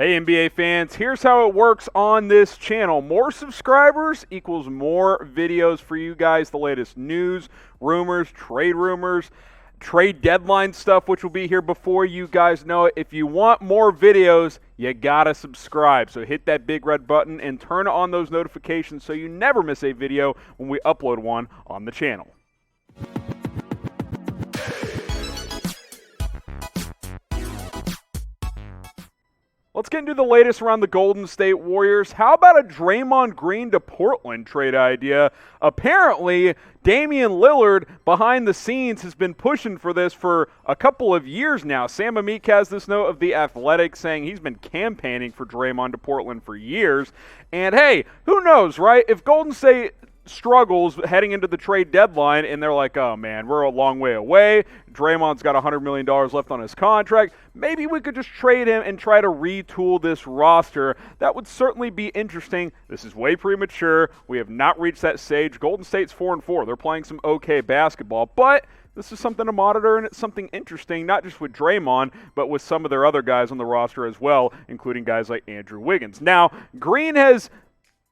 Hey NBA fans, here's how it works on this channel. More subscribers equals more videos for you guys. The latest news, rumors, trade deadline stuff, which will be here before you guys know it. If you want more videos, you gotta subscribe. So hit that big red button and turn on those notifications so you never miss a video when we upload one on the channel. Let's get into the latest around the Golden State Warriors. How about a Draymond Green to Portland trade idea? Apparently, Damian Lillard, behind the scenes, has been pushing for this for a couple of years now. Sam Amick has this note of The Athletic saying he's been campaigning for Draymond to Portland for years. And hey, who knows, right? If Golden State struggles heading into the trade deadline and they're like, oh man, we're a long way away, Draymond's got $100 million left on his contract, maybe we could just trade him and try to retool this roster. That would certainly be interesting. This is way premature. We have not reached that stage. Golden State's 4-4. They're playing some okay basketball, but this is something to monitor, and it's something interesting, not just with Draymond, but with some of their other guys on the roster as well, including guys like Andrew Wiggins. Now, Green has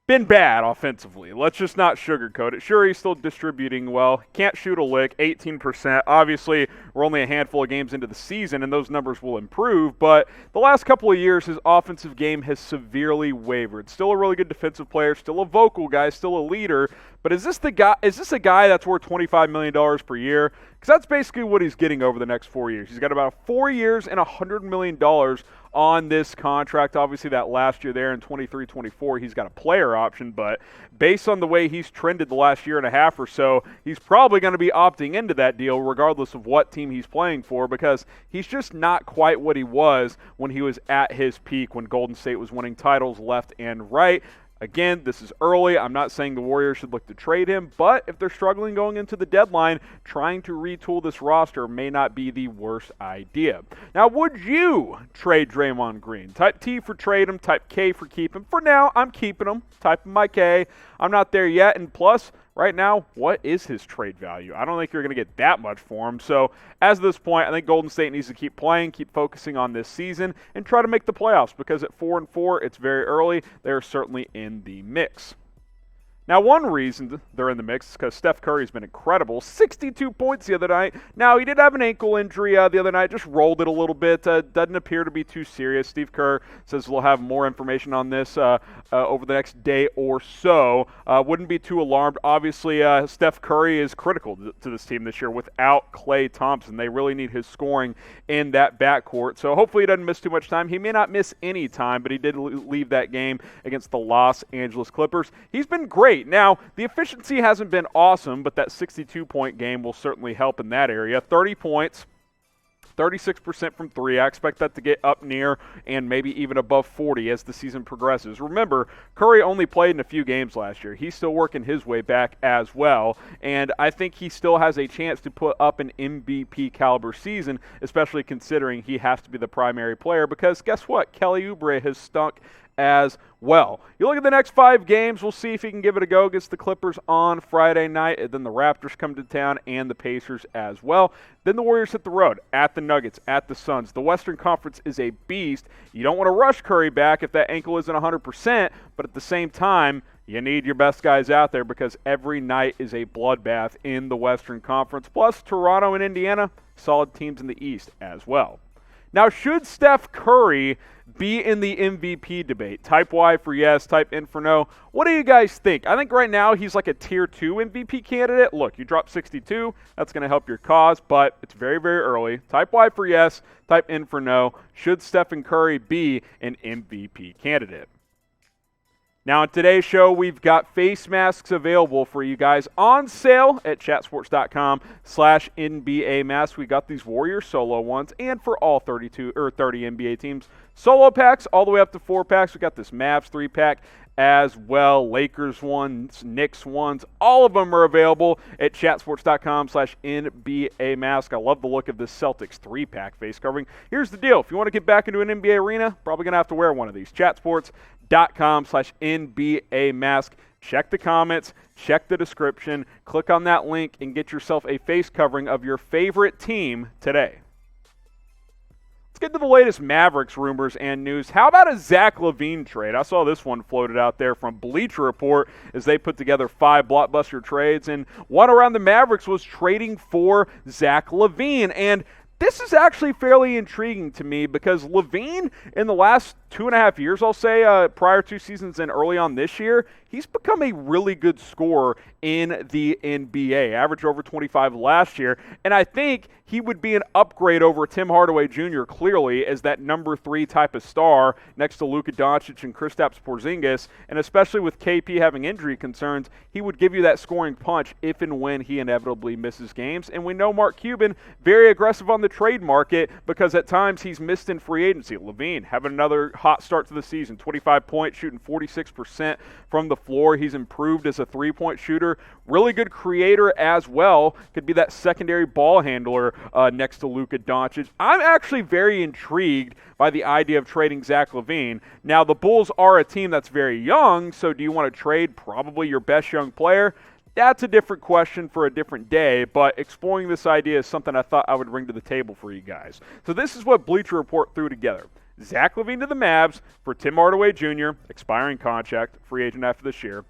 been bad offensively. Let's just not sugarcoat it. Sure, he's still distributing well. Can't shoot a lick, 18%. Obviously, we're only a handful of games into the season, and those numbers will improve. But the last couple of years, his offensive game has severely wavered. Still a really good defensive player, still a vocal guy, still a leader. But is this a guy that's worth $25 million per year? Because that's basically what he's getting over the next 4 years. He's got about 4 years and $100 million on this contract. Obviously, that last year there in 23-24, he's got a player option. But based on the way he's trended the last year and a half or so, he's probably going to be opting into that deal regardless of what team he's playing for, because he's just not quite what he was when he was at his peak, when Golden State was winning titles left and right. Again, this is early. I'm not saying the Warriors should look to trade him, but if they're struggling going into the deadline, trying to retool this roster may not be the worst idea. Now, would you trade Draymond Green? Type T for trade him, type K for keep him. For now, I'm keeping him. Typing my K. I'm not there yet, and plus, right now, what is his trade value? I don't think you're going to get that much for him. So, as of this point, I think Golden State needs to keep playing, keep focusing on this season, and try to make the playoffs, because at 4-4, it's very early. They're certainly in the mix. Now, one reason they're in the mix is because Steph Curry's been incredible. 62 points the other night. Now, he did have an ankle injury the other night. Just rolled it a little bit. Doesn't appear to be too serious. Steve Kerr says we'll have more information on this over the next day or so. Wouldn't be too alarmed. Obviously, Steph Curry is critical to this team this year without Klay Thompson. They really need his scoring in that backcourt. So hopefully he doesn't miss too much time. He may not miss any time, but he did leave that game against the Los Angeles Clippers. He's been great. Now, the efficiency hasn't been awesome, but that 62-point game will certainly help in that area. 30 points, 36% from three. I expect that to get up near and maybe even above 40 as the season progresses. Remember, Curry only played in a few games last year. He's still working his way back as well, and I think he still has a chance to put up an MVP caliber season, especially considering he has to be the primary player, because guess what? Kelly Oubre has stunk as well. You look at the next 5 games, we'll see if he can give it a go against the Clippers on Friday night, and then the Raptors come to town and the Pacers as well. Then the Warriors hit the road at the Nuggets, at the Suns. The Western Conference is a beast. You don't want to rush Curry back if that ankle isn't 100%, but at the same time, you need your best guys out there, because every night is a bloodbath in the Western Conference. Plus, Toronto and Indiana, solid teams in the East as well. Now, should Steph Curry be in the MVP debate? Type Y for yes, type N for no. What do you guys think? I think right now he's like a Tier 2 MVP candidate. Look, you dropped 62. That's going to help your cause, but it's very, very early. Type Y for yes, type N for no. Should Stephen Curry be an MVP candidate? Now, on today's show, we've got face masks available for you guys on sale at chatsports.com/NBA masks. We got these Warriors solo ones, and for all 30 NBA teams, solo packs all the way up to 4 packs. We got this Mavs 3-pack as well, Lakers ones, Knicks ones. All of them are available at chatsports.com/NBA mask. I love the look of this Celtics 3-pack face covering. Here's the deal. If you want to get back into an NBA arena, probably going to have to wear one of these. chatsports.com/NBA mask. Check the comments, check the description, click on that link, and get yourself a face covering of your favorite team today. Let's get to the latest Mavericks rumors and news. How about a Zach Lavine trade? I saw this one floated out there from Bleacher Report as they put together 5 blockbuster trades, and one around the Mavericks was trading for Zach Lavine. And this is actually fairly intriguing to me because Lavine, in the last 2.5 years, I'll say, prior 2 seasons and early on this year, he's become a really good scorer in the NBA. Averaged over 25 last year, and I think he would be an upgrade over Tim Hardaway Jr. clearly as that number 3 type of star next to Luka Doncic and Kristaps Porzingis, and especially with KP having injury concerns, he would give you that scoring punch if and when he inevitably misses games. And we know Mark Cuban, very aggressive on the trade market because at times he's missed in free agency. Lavine having another hot start to the season, 25 points, shooting 46% from the floor. He's improved as a three-point shooter. Really good creator as well. Could be that secondary ball handler next to Luka Doncic. I'm actually very intrigued by the idea of trading Zach Lavine. Now, the Bulls are a team that's very young, so do you want to trade probably your best young player? That's a different question for a different day, but exploring this idea is something I thought I would bring to the table for you guys. So this is what Bleacher Report threw together. Zach Lavine to the Mavs for Tim Hardaway Jr., expiring contract, free agent after this year.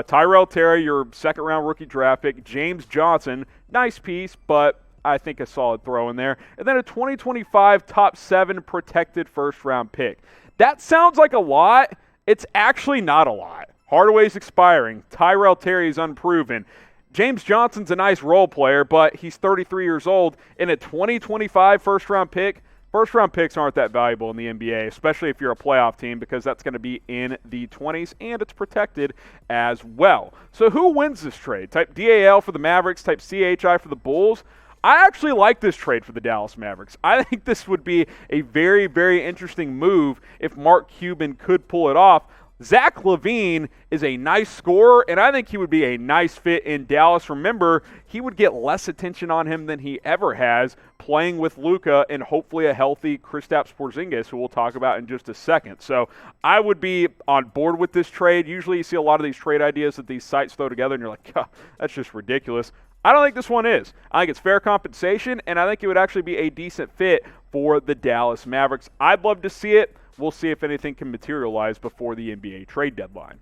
Tyrell Terry, your second-round rookie draft pick. James Johnson, nice piece, but I think a solid throw in there. And then a 2025 top 7 protected first-round pick. That sounds like a lot. It's actually not a lot. Hardaway's expiring. Tyrell Terry's unproven. James Johnson's a nice role player, but he's 33 years old. And a 2025 first-round pick, first-round picks aren't that valuable in the NBA, especially if you're a playoff team, because that's going to be in the 20s, and it's protected as well. So who wins this trade? Type DAL for the Mavericks, type CHI for the Bulls. I actually like this trade for the Dallas Mavericks. I think this would be a very, very interesting move if Mark Cuban could pull it off. Zach Lavine is a nice scorer, and I think he would be a nice fit in Dallas. Remember, he would get less attention on him than he ever has playing with Luka and hopefully a healthy Kristaps Porzingis, who we'll talk about in just a second. So I would be on board with this trade. Usually you see a lot of these trade ideas that these sites throw together, and you're like, that's just ridiculous. I don't think this one is. I think it's fair compensation, and I think it would actually be a decent fit for the Dallas Mavericks. I'd love to see it. We'll see if anything can materialize before the NBA trade deadline.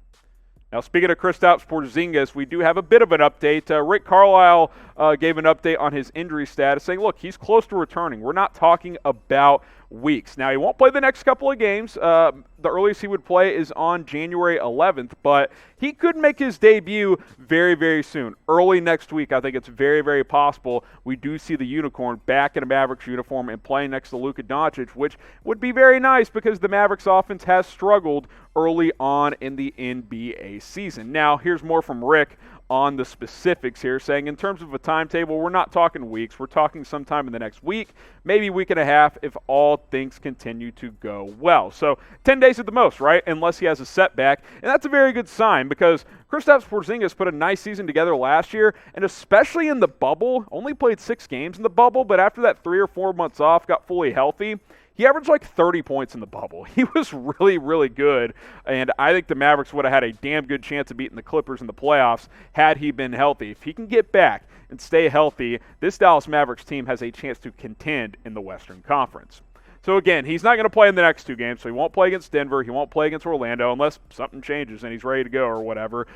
Now, speaking of Kristaps Porzingis, we do have a bit of an update. Rick Carlisle gave an update on his injury status, saying, look, he's close to returning. We're not talking about weeks. Now, he won't play the next couple of games. The earliest he would play is on January 11th, but he could make his debut very, very soon. Early next week, I think it's very, very possible we do see the Unicorn back in a Mavericks uniform and playing next to Luka Doncic, which would be very nice because the Mavericks offense has struggled early on in the NBA season. Now, here's more from Rick on the specifics here, saying in terms of a timetable, we're not talking weeks. We're talking sometime in the next week, maybe week and a half if all things continue to go well. So 10 days at the most, right? Unless he has a setback. And that's a very good sign because Kristaps Porzingis put a nice season together last year, and especially in the bubble, only played 6 games in the bubble, but after that 3 or 4 months off, got fully healthy. He averaged like 30 points in the bubble. He was really, really good, and I think the Mavericks would have had a damn good chance of beating the Clippers in the playoffs had he been healthy. If he can get back and stay healthy, this Dallas Mavericks team has a chance to contend in the Western Conference. So again, he's not going to play in the next 2 games, so he won't play against Denver, he won't play against Orlando unless something changes and he's ready to go or whatever.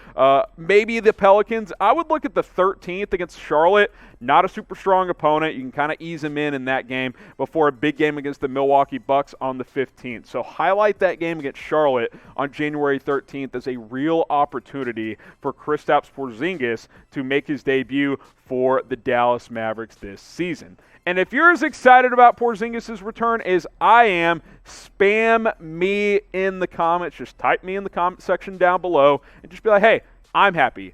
Maybe the Pelicans. I would look at the 13th against Charlotte. Not a super strong opponent. You can kind of ease him in that game before a big game against the Milwaukee Bucks on the 15th. So highlight that game against Charlotte on January 13th as a real opportunity for Kristaps Porzingis to make his debut for the Dallas Mavericks this season. And if you're as excited about Porzingis' return as I am, spam me in the comments. Just type me in the comment section down below and just be like, hey, I'm happy.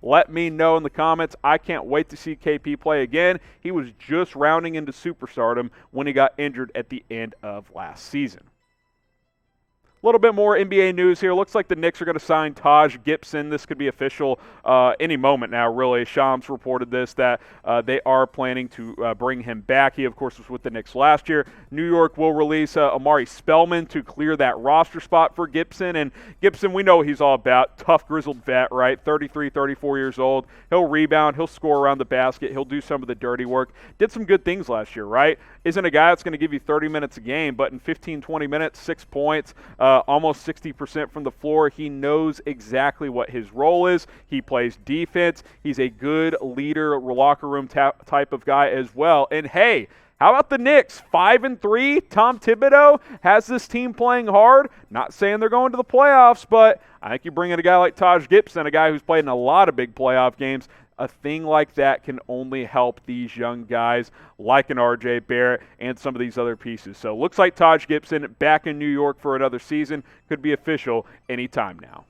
Let me know in the comments. I can't wait to see KP play again. He was just rounding into superstardom when he got injured at the end of last season. little bit more NBA news here. Looks like the Knicks are going to sign Taj Gibson. This could be official any moment now, really. Shams reported this, that they are planning to bring him back. He, of course, was with the Knicks last year. New York will release Amari Spellman to clear that roster spot for Gibson. And Gibson, we know what he's all about. Tough, grizzled vet, right? 33, 34 years old. He'll rebound. He'll score around the basket. He'll do some of the dirty work. Did some good things last year, right? Isn't a guy that's going to give you 30 minutes a game, but in 15, 20 minutes, 6 points, almost 60% from the floor. He knows exactly what his role is. He plays defense. He's a good leader, locker room type of guy as well. And hey, how about the Knicks? 5-3. Tom Thibodeau has this team playing hard. Not saying they're going to the playoffs, but I think you bring in a guy like Taj Gibson, a guy who's played in a lot of big playoff games. A thing like that can only help these young guys like an R.J. Barrett and some of these other pieces. So looks like Taj Gibson back in New York for another season. Could be official anytime now.